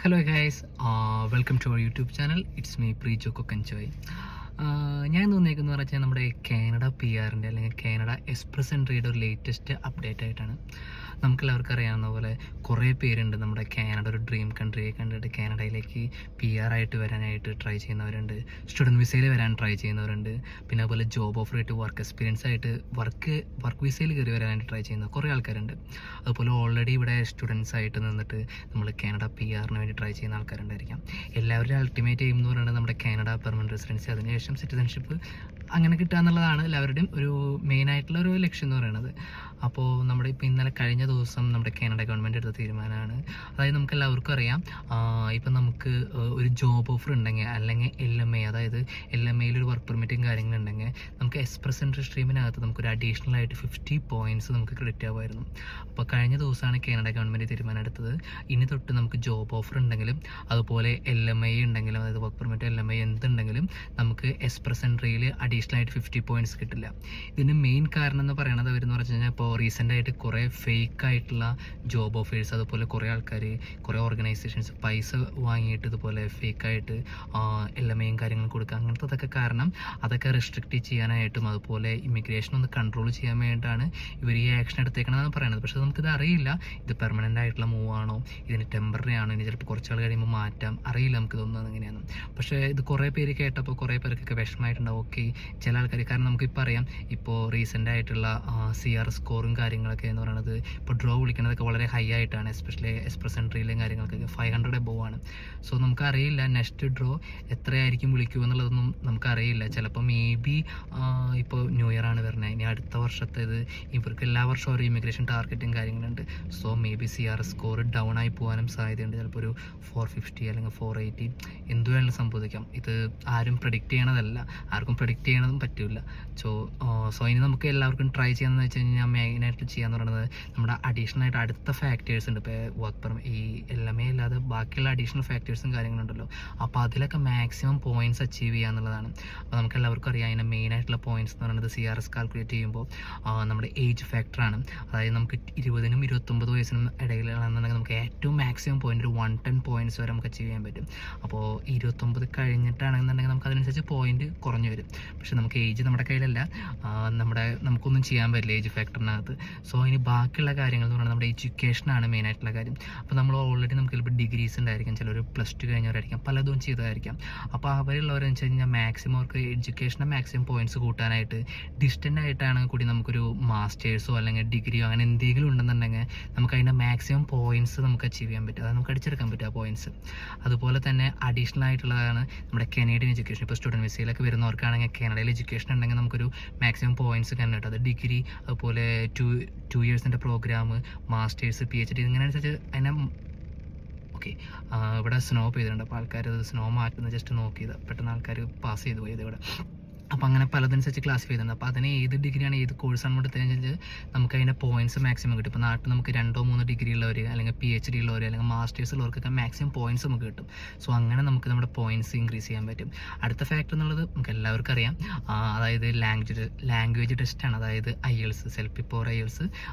Hello guys, welcome to our YouTube channel. It's me Preejo Kokkanchoy. ഞാൻ തോന്നിയേക്കെന്ന് പറഞ്ഞാൽ നമ്മുടെ കാനഡ PR-ൻ്റെ അല്ലെങ്കിൽ കാനഡ എക്സ്പ്രസ് എൻട്രിയുടെ ഒരു ലേറ്റസ്റ്റ് അപ്ഡേറ്റ് ആയിട്ടാണ്. നമുക്കെല്ലാവർക്കും അറിയാവുന്ന പോലെ കുറേ പേരുണ്ട് നമ്മുടെ കാനഡ ഒരു ഡ്രീം കൺട്രിയെ കണ്ടിട്ട് കാനഡയിലേക്ക് PR ആയിട്ട് വരാനായിട്ട് ട്രൈ ചെയ്യുന്നവരുണ്ട്, സ്റ്റുഡൻറ്റ് വിസയിൽ വരാൻ ട്രൈ ചെയ്യുന്നവരുണ്ട്, പിന്നെ അതുപോലെ ജോബ് ഓഫർ ആയിട്ട് വർക്ക് എക്സ്പീരിയൻസ് ആയിട്ട് വർക്ക് വിസയിൽ കയറി വരാനായിട്ട് ട്രൈ ചെയ്യുന്ന കുറേ ആൾക്കാരുണ്ട്. അതുപോലെ ഓൾറെഡി ഇവിടെ സ്റ്റുഡൻസ് ആയിട്ട് നിന്നിട്ട് നമ്മൾ കാനഡ PR-ന് വേണ്ടി ട്രൈ ചെയ്യുന്ന ആൾക്കാരുണ്ടായിരിക്കാം. എല്ലാവരുടെയും അൾട്ടിമേറ്റ് എയിം എന്ന് പറയുന്നത് നമ്മുടെ കാനഡ പെർമനൻറ്റ് റെസിഡൻസി, അതിനുശേഷം സിറ്റിസൺഷിപ്പ് അങ്ങനെ കിട്ടുക എന്നുള്ളതാണ് എല്ലാവരുടെയും ഒരു മെയിനായിട്ടുള്ള ഒരു ലക്ഷ്യം എന്ന് പറയുന്നത്. അപ്പോൾ നമ്മുടെ ഇപ്പോൾ ഇന്നലെ കഴിഞ്ഞ ദിവസം നമ്മുടെ കാനഡ ഗവൺമെൻറ് എടുത്ത തീരുമാനമാണ്. അതായത് നമുക്ക് എല്ലാവർക്കും അറിയാം, ഇപ്പം നമുക്ക് ഒരു ജോബ് ഓഫർ ഉണ്ടെങ്കിൽ അല്ലെങ്കിൽ LMA, അതായത് LMAയിൽ ഒരു വർക്ക് പെർമിറ്റും കാര്യങ്ങളുണ്ടെങ്കിൽ നമുക്ക് എക്സ്പ്രസ് എൻട്രി സ്ട്രീമിനകത്ത് നമുക്കൊരു അഡീഷണൽ ആയിട്ട് 50 പോയിൻറ്റ്സ് നമുക്ക് ക്രെഡിറ്റ് ആവുമായിരുന്നു. അപ്പോൾ കഴിഞ്ഞ ദിവസമാണ് കാനഡ ഗവൺമെൻറ് തീരുമാനം എടുത്തത്. ഇനി തൊട്ട് നമുക്ക് ജോബ് ഓഫർ ഉണ്ടെങ്കിലും അതുപോലെ LMA ഉണ്ടെങ്കിലും, അതായത് വർക്ക് പെർമിറ്റ് LMA എന്തുണ്ടെങ്കിലും നമുക്ക് എക്സ്പ്രസ് എൻട്രിയിൽ അഡീഷണൽ ആയിട്ട് 50 പോയിൻറ്റ്സ് കിട്ടില്ല. ഇതിന് മെയിൻ കാരണം എന്ന് പറയുന്നത് അവരെന്ന് പറഞ്ഞു കഴിഞ്ഞാൽ ഇപ്പോൾ റീസെൻ്റായിട്ട് കുറേ ഫേക്ക് ആയിട്ടുള്ള ജോബ് ഓഫേഴ്സ്, അതുപോലെ കുറേ ആൾക്കാർ കുറേ ഓർഗനൈസേഷൻസ് പൈസ വാങ്ങിയിട്ട് ഇതുപോലെ ഫേക്കായിട്ട് LMAയും കാര്യങ്ങളും കൊടുക്കുക, അങ്ങനത്തതൊക്കെ കാരണം അതൊക്കെ റെസ്ട്രിക്റ്റ് ചെയ്യാനായിട്ടും അതുപോലെ ഇമിഗ്രേഷൻ ഒന്ന് കൺട്രോൾ ചെയ്യാൻ വേണ്ടിയിട്ടാണ് ഇവർ ഈ ആക്ഷൻ എടുത്തേക്കണമെന്നാണ് പറയുന്നത്. പക്ഷേ നമുക്കിത് അറിയില്ല, ഇത് പെർമനൻ്റ് ആയിട്ടുള്ള മൂവ് ആണോ, ഇതിന് ടെമ്പററി ആണോ, ഇനി ചിലപ്പോൾ കുറച്ചാൾ കഴിയുമ്പോൾ മാറ്റാം, അറിയില്ല നമുക്കിതൊന്നും എങ്ങനെയാണ്. പക്ഷേ ഇത് കുറേ പേര് കേട്ടപ്പോൾ കുറേ പേർക്കൊക്കെ വിഷമമായിട്ടുണ്ടാവും. ഓക്കെ, ചില ആൾക്കാർ, കാരണം നമുക്കിപ്പോൾ അറിയാം ഇപ്പോൾ റീസെൻ്റ് ആയിട്ടുള്ള CR സ്കോറും കാര്യങ്ങളൊക്കെ എന്ന് പറയുന്നത് ഇപ്പോൾ ഡ്രോ വിളിക്കുന്നതൊക്കെ വളരെ ഹൈ ആയിട്ടാണ്, എസ്പെഷ്യലി എക്സ്പ്രസ് എൻട്രിയിലെയും കാര്യങ്ങൾക്കൊക്കെ 500 എബോവ് ആണ്. സോ നമുക്കറിയില്ല നെക്സ്റ്റ് ഡ്രോ എത്രയായിരിക്കും വിളിക്കുക എന്നുള്ളതൊന്നും നമുക്കറിയില്ല. ചിലപ്പോൾ മേ ബി ഇപ്പോൾ ന്യൂ ഇയർ ആണ് വരുന്നത്, ഇനി അടുത്ത വർഷത്തേത് ഇവർക്ക് എല്ലാ വർഷവും ഒരു ഇമിഗ്രേഷൻ ടാർഗറ്റും കാര്യങ്ങളുണ്ട്. So may be CR score down ആയി പോകാനും സാധ്യതയുണ്ട്. ചിലപ്പോൾ ഒരു 450 അല്ലെങ്കിൽ 480 എന്തു വേണമെങ്കിലും സംഭവിക്കാം. ഇത് ആരും പ്രഡിക്റ്റ് ചെയ്യണതല്ല, ആർക്കും പ്രഡിക്റ്റ് ചെയ്യണതും പറ്റില്ല. സോ ഇനി നമുക്ക് എല്ലാവർക്കും ട്രൈ ചെയ്യാമെന്ന് വെച്ച് കഴിഞ്ഞാൽ മെയിനായിട്ട് ചെയ്യാന്ന് പറയുന്നത് നമ്മുടെ അഡീഷണൽ ആയിട്ട് അടുത്ത ഫാക്ടേഴ്സ് ഉണ്ട്. ഇപ്പോൾ ഈ LMA അല്ലാതെ ബാക്കിയുള്ള അഡീഷണൽ ഫാക്ടേഴ്സും കാര്യങ്ങളുണ്ടല്ലോ, അപ്പോൾ അതിലൊക്കെ മാക്സിമം പോയിൻറ്റ്സ് അച്ചീവ് ചെയ്യുക എന്നുള്ളതാണ്. അപ്പോൾ നമുക്ക് എല്ലാവർക്കും അറിയാം അതിൻ്റെ മെയിനായിട്ടുള്ള പോയിൻറ്റ്സ് എന്ന് പറയുന്നത് CRS കാൽക്കുലേറ്റ് ചെയ്യുമ്പോൾ നമ്മുടെ ഏജ് ഫാക്ടറാണ്. അതായത് നമുക്ക് 20-നും 29 വയസ്സിനും ഇടയിലാണെന്നുണ്ടെങ്കിൽ നമുക്ക് ഏറ്റവും മാക്സിമം പോയിൻറ്റ് ഒരു 110 പോയിൻറ്റ്സ് വരെ നമുക്ക് അച്ചീവ് ചെയ്യാൻ പറ്റും. അപ്പോൾ 29 കഴിഞ്ഞിട്ടാണെന്നുണ്ടെങ്കിൽ നമുക്ക് അതിനനുസരിച്ച് പോയിൻറ്റ് കുറഞ്ഞു വരും. പക്ഷേ നമുക്ക് ഏജ് നമ്മുടെ കയ്യിലല്ല, നമുക്കൊന്നും ചെയ്യാൻ പറ്റില്ല ഏജ് ഫാക്ടറിനകത്ത്. സോ ഇനി ബാക്കിയുള്ള കാര്യങ്ങൾ എന്ന് പറയുന്നത് നമ്മുടെ എഡ്യൂക്കേഷനാണ് മെയിനായിട്ടുള്ള കാര്യം. അപ്പോൾ നമ്മൾ ഓൾറെഡി നമുക്ക് ചിലപ്പോൾ ഡിഗ്രീസ് ഉണ്ടായിരിക്കും, ചിലർ +2 കഴിഞ്ഞവരായിരിക്കാം, പലതും ചെയ്തതായിരിക്കാം. അപ്പോൾ അവരുള്ളവരെന്ന് വെച്ച് കഴിഞ്ഞാൽ മാക്സിമം അവർക്ക് എഡ്യൂക്കേഷൻ്റെ മാക്സിമം പോയിൻറ്റ്സ് കൂട്ടാനായിട്ട് ഡിസ്റ്റൻ്റ് ആയിട്ടാണ് കൂടി നമുക്കൊരു മാസ്റ്റേഴ്സോ അല്ലെങ്കിൽ ഡിഗ്രിയോ അങ്ങനെ എന്തെങ്കിലും ഉണ്ടെന്നുണ്ടെങ്കിൽ നമുക്ക് അതിൻ്റെ മാക്സിമം പോയിൻറ്റ്സ് നമുക്ക് അച്ചീവ് ചെയ്യാൻ പറ്റും, അത് നമുക്ക് അടിച്ചെടുക്കാൻ പറ്റും ആ പോയിൻറ്റ്സ്. അതുപോലെ തന്നെ അഡീഷണൽ ആയിട്ടുള്ളതാണ് നമ്മുടെ കനേഡിയൻ എഡ്യൂക്കേഷൻ. ഇപ്പോൾ സ്റ്റുഡൻറ്റ് വിസയിലൊക്കെ വരുന്നവർക്കാണെങ്കിൽ കാനഡയിൽ എഡ്യൂക്കേഷൻ ഉണ്ടെങ്കിൽ നമുക്കൊരു മാക്സിമം പോയിൻറ്റ്സ് തന്നെ കിട്ടും. അത് ഡിഗ്രി, അതുപോലെ 2 ഇയേഴ്സിൻ്റെ പ്രോഗ്രാം, മാസ്റ്റേഴ്സ്, PhD ഇങ്ങനെ അനുസരിച്ച് അതിനെ. ഓക്കെ, ഇവിടെ സ്നോ പെയ്തിട്ടുണ്ട്, അപ്പോൾ ആൾക്കാർ അത് സ്നോ മാറ്റുന്നത് ജസ്റ്റ് നോക്കിയത് പെട്ടെന്ന് ആൾക്കാർ പാസ് ചെയ്ത് പോയത് ഇവിടെ. അപ്പോൾ അങ്ങനെ പലതനുസരിച്ച് ക്ലാസിഫൈ ചെയ്തിട്ടുണ്ട്. അപ്പോൾ അതിന് ഏത് ഡിഗ്രിയാണ് ഏത് കോഴ്സാണ് എടുത്തതെന്ന് നമുക്ക് അതിൻ്റെ പോയിൻറ്റ്സ് മാക്സിമം കിട്ടും. ഇപ്പോൾ നാട്ടിൽ നമുക്ക് 2-3 ഡിഗ്രി ഉള്ളവർ അല്ലെങ്കിൽ PhD ഉള്ളവർ അല്ലെങ്കിൽ മാസ്റ്റേഴ്സ് ഉള്ളവർക്കൊക്കെ മാക്സിമം പോയിൻറ്റ്സ് നമുക്ക് കിട്ടും. സോ അങ്ങനെ നമുക്ക് നമ്മുടെ പോയിൻറ്റ്സ് ഇൻക്രീസ് ചെയ്യാൻ പറ്റും. അടുത്ത ഫാക്ടർ എന്നുള്ളത് നമുക്ക് എല്ലാവർക്കും അറിയാം, അതായത് ലാംഗ്വേജ് ടെസ്റ്റാണ്. അതായത് IELTS, self before IELTS,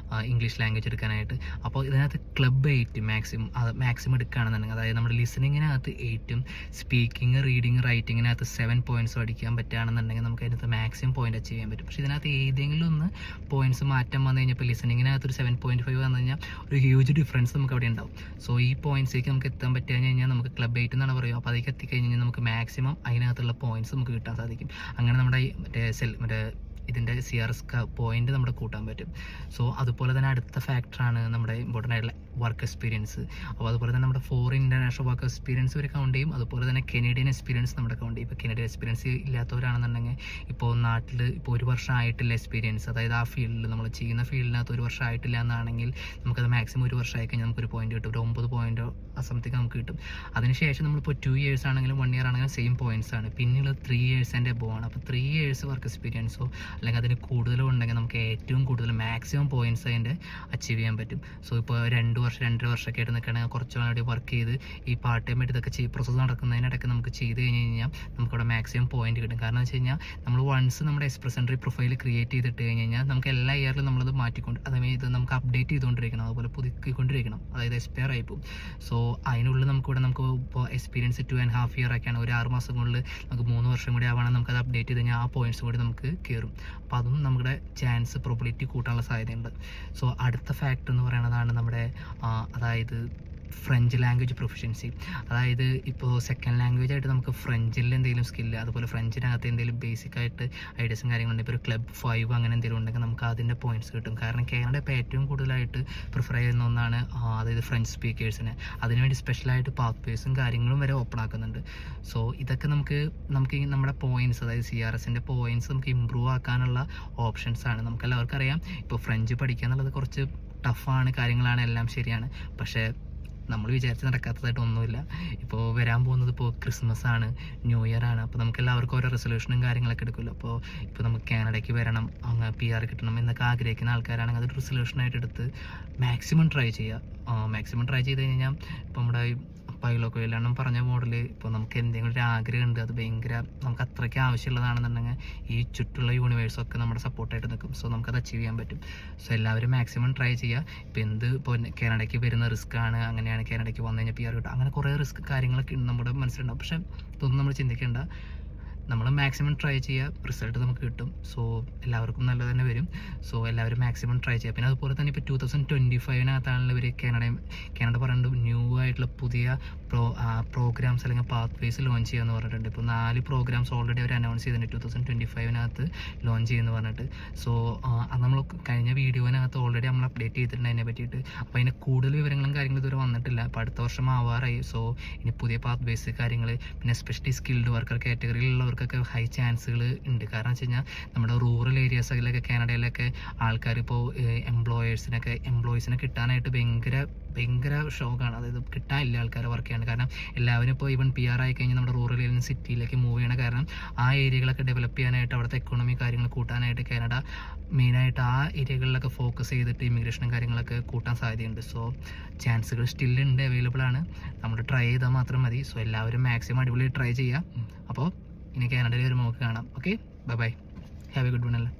English language എടുക്കാനായിട്ട്. അപ്പോൾ ഇതിനകത്ത് ക്ലബ് 8 മാക്സിമം എടുക്കുകയാണെന്നുണ്ടെങ്കിൽ, അതായത് നമ്മുടെ ലിസണിങ്ങിനകത്ത് 8ഉം സ്പീക്കിംഗ്, റീഡിങ്, റൈറ്റിങ്ങിനകത്ത് 7 പോയിൻറ്റ്സും അടിക്കാൻ പറ്റുകയാണെന്നുണ്ടെങ്കിൽ നമുക്ക് അതിനകത്ത് മാക്സിമം പോയിന്റ് അച്ചീവ് ചെയ്യാൻ പറ്റും. പക്ഷേ ഇതിനകത്ത് ഏതെങ്കിലും ഒന്ന് പോയിന്റ്സ് മാറ്റം വന്നു കഴിഞ്ഞാൽ, ഇപ്പോൾ ലിസണിങ്ങിനകത്ത് ഒരു 7.5 വന്നു കഴിഞ്ഞാൽ ഒരു ഹ്യൂജ് ഡിഫറൻസ് നമുക്ക് അവിടെ ഉണ്ടാവും. സോ ഈ പോയിന്റ്സിലേക്ക് നമുക്ക് എത്താൻ പറ്റി കഴിഞ്ഞാൽ നമുക്ക് ക്ലബ് 8 എന്നാണ് പറയുക. അപ്പോൾ അതിലേക്ക് എത്തിക്കഴിഞ്ഞാൽ നമുക്ക് മാക്സിമം അതിനകത്തുള്ള പോയിന്റ്സ് നമുക്ക് കിട്ടാൻ സാധിക്കും. അങ്ങനെ നമ്മുടെ മറ്റേ ഇതിൻ്റെ CRS പോയിന്റ് നമ്മുടെ കൂട്ടാൻ പറ്റും. സോ അതുപോലെ തന്നെ അടുത്ത ഫാക്ടറാണ് നമ്മുടെ ഇമ്പോർട്ടൻ്റ് ആയിട്ടുള്ള വർക്ക് എക്സ്പീരിയൻസ്. അപ്പോൾ അതുപോലെ തന്നെ നമ്മുടെ 4 ഇൻ്റർനാഷണൽ വർക്ക് എക്സ്പീരിയൻസ് ഒരു കൗണ്ട് ചെയ്യും. അതുപോലെ തന്നെ കനേഡിയൻ എക്സ്പീരിയൻസ് നമ്മുടെ കൗണ്ട് ചെയ്യും. ഇപ്പോൾ കനേഡിയൻ എക്സ്പീരിയൻസ് ഇല്ലാത്തവരാണെന്നുണ്ടെങ്കിൽ, ഇപ്പോൾ നാട്ടിൽ ഇപ്പോൾ 1 വർഷം ആയിട്ടില്ല എക്സ്പീരിയൻസ്, അതായത് ആ ഫീൽഡിൽ നമ്മൾ ചെയ്യുന്ന ഫീൽഡിനകത്ത് 1 വർഷം ആയിട്ടില്ല എന്നാണെങ്കിൽ നമുക്കത് മാക്സിമം 1 വർഷം ആയി കഴിഞ്ഞാൽ നമുക്കൊരു പോയിന്റ് കിട്ടും, ഒരു 9 പോയിൻറ്റോ സംതിങ് നമുക്ക് കിട്ടും. അതിനുശേഷം നമ്മളിപ്പോൾ 2 ഇയേഴ്സ് ആണെങ്കിലും 1 ഇയർ ആണെങ്കിലും സെയിം പോയിൻറ്റ്സ് ആണ്. പിന്നെയുള്ള 3 ഇയേഴ്സ് ആൻഡ് എബോവ് ആണ്. അപ്പോൾ 3 ഇയേഴ്സ് വർക്ക് എക്സ്പീരിയൻസോ അല്ലെങ്കിൽ അതിന് കൂടുതലും ഉണ്ടെങ്കിൽ നമുക്ക് ഏറ്റവും കൂടുതൽ മാക്സിമം പോയിൻറ്റ്സ് അതിൻ്റെ അച്ചീവ് ചെയ്യാൻ പറ്റും. സോ ഇപ്പോൾ 2 വർഷം 2.5 വർഷമൊക്കെ ആയിട്ട് നിൽക്കുകയാണെങ്കിൽ കുറച്ച് നാളെ വർക്ക് ചെയ്ത് ഈ പാർട്ട് ടൈം ആയിട്ട് ഇതൊക്കെ പ്രോസസ്സ് നടക്കുന്നതിനിടയ്ക്ക് നമുക്ക് ചെയ്ത് കഴിഞ്ഞ് കഴിഞ്ഞാൽ നമുക്കവിടെ മാക്സിമം പോയിന്റ് കിട്ടും. കാരണം എന്ന് വെച്ച് കഴിഞ്ഞാൽ നമ്മൾ വൺസ് നമ്മുടെ എക്സ്പ്രസ് എൻട്രി പ്രൊഫൈൽ ക്രിയേറ്റ് ചെയ്തിട്ട് കഴിഞ്ഞ് കഴിഞ്ഞാൽ നമുക്ക് എല്ലാ ഇയറിലും നമ്മളത് മാറ്റിക്കൊണ്ട്, അതായത് ഇത് നമുക്ക് അപ്ഡേറ്റ് ചെയ്തുകൊണ്ടിരിക്കണം, അതുപോലെ പുതുക്കിക്കൊണ്ടിരിക്കണം, അതായത് എക്സ്പയർ ആയിപ്പോവും. സോ അതിനുള്ളിൽ നമുക്ക് ഇപ്പോൾ എക്സ്പീരിയൻസ് 2.5 ഇയർ ഒക്കെയാണ്, ഒരു 6 മാസം കൊണ്ട് നമുക്ക് 3 വർഷം കൂടി ആവണം, നമുക്കത് അപ്ഡേറ്റ് ചെയ്ത് കഴിഞ്ഞാൽ ആ പോയിന്റ്സ് കൂടി നമുക്ക് കയറും. അപ്പോൾ അതും നമ്മുടെ ചാൻസ് പ്രോബിലിറ്റി കൂട്ടാനുള്ള സാധ്യതയുണ്ട്. സോ അടുത്ത ഫാക്ടർ എന്ന് പറയുന്നതാണ് നമ്മുടെ അതായത് ഫ്രഞ്ച് ലാംഗ്വേജ് പ്രൊഫിഷ്യൻസി. അതായത് ഇപ്പോൾ സെക്കൻഡ് ലാംഗ്വേജ് ആയിട്ട് നമുക്ക് ഫ്രഞ്ചിൽ എന്തെങ്കിലും സ്കില്ല്, അതുപോലെ ഫ്രഞ്ചിനകത്ത് എന്തെങ്കിലും ബേസിക് ആയിട്ട് ഐഡിയസും കാര്യങ്ങളുണ്ട്, ഇപ്പോൾ ഒരു ക്ലബ് 5 അങ്ങനെ എന്തെങ്കിലും ഉണ്ടെങ്കിൽ നമുക്ക് അതിൻ്റെ പോയിന്റ്സ് കിട്ടും. കാരണം കാനഡ ഇപ്പോൾ ഏറ്റവും കൂടുതലായിട്ട് പ്രിഫർ ചെയ്യുന്ന ഒന്നാണ് അതായത് ഫ്രഞ്ച് സ്പീക്കേഴ്സിനെ. അതിനുവേണ്ടി സ്പെഷ്യലായിട്ട് പാത്വേസും കാര്യങ്ങളും വരെ ഓപ്പൺ ആക്കുന്നുണ്ട്. സോ ഇതൊക്കെ നമുക്ക് നമ്മുടെ പോയിന്റ്സ്, അതായത് CRSൻ്റെ പോയിന്റ്സ് നമുക്ക് ഇമ്പ്രൂവ് ആക്കാനുള്ള ഓപ്ഷൻസ് ആണ്. നമുക്കെല്ലാവർക്കും അറിയാം ഇപ്പോൾ ഫ്രഞ്ച് പഠിക്കുക എന്നുള്ളത് കുറച്ച് ടഫാണ്, കാര്യങ്ങളാണ്, എല്ലാം ശരിയാണ്. പക്ഷേ നമ്മൾ വിചാരിച്ച് നടക്കാത്തതായിട്ട് ഒന്നുമില്ല. ഇപ്പോൾ വരാൻ പോകുന്നത് ഇപ്പോൾ ക്രിസ്മസ് ആണ്, ന്യൂ ഇയർ ആണ്. അപ്പോൾ നമുക്ക് എല്ലാവർക്കും ഓരോ റെസൊല്യൂഷനും കാര്യങ്ങളൊക്കെ എടുക്കുമല്ലോ. ഇപ്പോൾ നമുക്ക് കാനഡയ്ക്ക് വരണം, അങ്ങ് PR കിട്ടണം എന്നൊക്കെ ആഗ്രഹിക്കുന്ന ആൾക്കാരാണെങ്കിൽ അതൊരു റെസൊല്യൂഷനായിട്ട് എടുത്ത് മാക്സിമം ട്രൈ ചെയ്യുക. മാക്സിമം ട്രൈ ചെയ്ത് കഴിഞ്ഞാൽ ഇപ്പോൾ നമ്മുടെ പൈലോക്ക് എല്ലാം പറഞ്ഞ മോഡൽ, ഇപ്പോൾ നമുക്ക് എന്തെങ്കിലും ഒരു ആഗ്രഹം ഉണ്ട്, അത് ഭയങ്കര നമുക്ക് അത്രയ്ക്ക് ആവശ്യമുള്ളതാണെന്നുണ്ടെങ്കിൽ ഈ ചുറ്റുള്ള യൂണിവേഴ്സൊക്കെ നമ്മുടെ സപ്പോർട്ടായിട്ട് നിൽക്കും. സോ നമുക്കത് അച്ചീവ് ചെയ്യാൻ പറ്റും. സോ എല്ലാവരും മാക്സിമം ട്രൈ ചെയ്യുക. ഇപ്പോൾ കാനഡയ്ക്ക് വരുന്ന റിസ്ക് ആണ്, അങ്ങനെയാണ് കാനഡയ്ക്ക് വന്നു കഴിഞ്ഞാൽ PR കിട്ടും, അങ്ങനെ കുറേ റിസ്ക് കാര്യങ്ങളൊക്കെ നമ്മുടെ മനസ്സിലുണ്ടാവും. പക്ഷേ ഇതൊന്നും നമ്മൾ ചിന്തിക്കേണ്ട, നമ്മൾ മാക്സിമം ട്രൈ ചെയ്യുക, റിസൾട്ട് നമുക്ക് കിട്ടും. സോ എല്ലാവർക്കും നല്ലത് തന്നെ വരും. സോ എല്ലാവരും മാക്സിമം ട്രൈ ചെയ്യുക. പിന്നെ അതുപോലെ തന്നെ ഇപ്പോൾ 2025 ഇവർ കാനഡ പറയുന്നത് ന്യൂ ആയിട്ടുള്ള പുതിയ പ്രോഗ്രാംസ് അല്ലെങ്കിൽ പാത്വേസ് ലോഞ്ച് ചെയ്യുമെന്ന് പറഞ്ഞിട്ടുണ്ട്. ഇപ്പോൾ 4 പ്രോഗ്രാംസ് ഓൾറെഡി അവർ അനൗൺസ് ചെയ്തിട്ടുണ്ട് 2025 ലോഞ്ച് ചെയ്യുമെന്ന് പറഞ്ഞിട്ട്. സോ അത് നമ്മൾ കഴിഞ്ഞ വീഡിയോനകത്ത് ഓൾറെഡി നമ്മൾ അപ്ഡേറ്റ് ചെയ്തിട്ടുണ്ട് അതിനെ പറ്റിയിട്ട്. അപ്പോൾ അതിന് കൂടുതൽ വിവരങ്ങളും കാര്യങ്ങളും ഇതുവരെ വന്നിട്ടില്ല. അപ്പോൾ അടുത്ത വർഷം ആവാറായി. സോ ഇനി പുതിയ പാത്വേസ് കാര്യങ്ങൾ, പിന്നെ എസ്പെഷ്യലി സ്കിൽഡ് വർക്കർ കാറ്റഗറിയിലുള്ളവർക്കൊക്കെ ഹൈ ചാൻസുകൾ ഉണ്ട്. കാരണം വെച്ച് കഴിഞ്ഞാൽ നമ്മുടെ റൂറൽ ഏരിയാസിലൊക്കെ കാനഡയിലൊക്കെ ആൾക്കാർ ഇപ്പോൾ എംപ്ലോയീസിനെ കിട്ടാനായിട്ട് ഭയങ്കര ഷോക്കാണ്. അതായത് കിട്ടാനില്ല ആൾക്കാരെ വർക്ക് ചെയ്യാണ്. കാരണം എല്ലാവരും ഇപ്പോൾ ഈവൻ PR ആയി കഴിഞ്ഞാൽ നമ്മുടെ റൂറൽ ഏരിയയിൽ നിന്ന് സിറ്റിയിലേക്ക് മൂവ് ചെയ്യണം. കാരണം ആ ഏരിയകളൊക്കെ ഡെവലപ്പ് ചെയ്യാനായിട്ട്, അവിടുത്തെ എക്കോണമി കാര്യങ്ങൾ കൂട്ടാനായിട്ട് കാനഡ മെയിനായിട്ട് ആ ഏരിയകളിലൊക്കെ ഫോക്കസ് ചെയ്തിട്ട് ഇമിഗ്രേഷനും കാര്യങ്ങളൊക്കെ കൂട്ടാൻ സാധ്യതയുണ്ട്. സോ ചാൻസുകൾ സ്റ്റില്ലുണ്ട്, അവൈലബിൾ ആണ്. നമ്മൾ ട്രൈ ചെയ്താൽ മാത്രം മതി. സോ എല്ലാവരും മാക്സിമം അടിപൊളി ട്രൈ ചെയ്യുക. അപ്പോൾ ഇനി കാനഡയിൽ വരുമ്പോൾ നമുക്ക് കാണാം. Okay, bye. Have a good one അല്ലേ.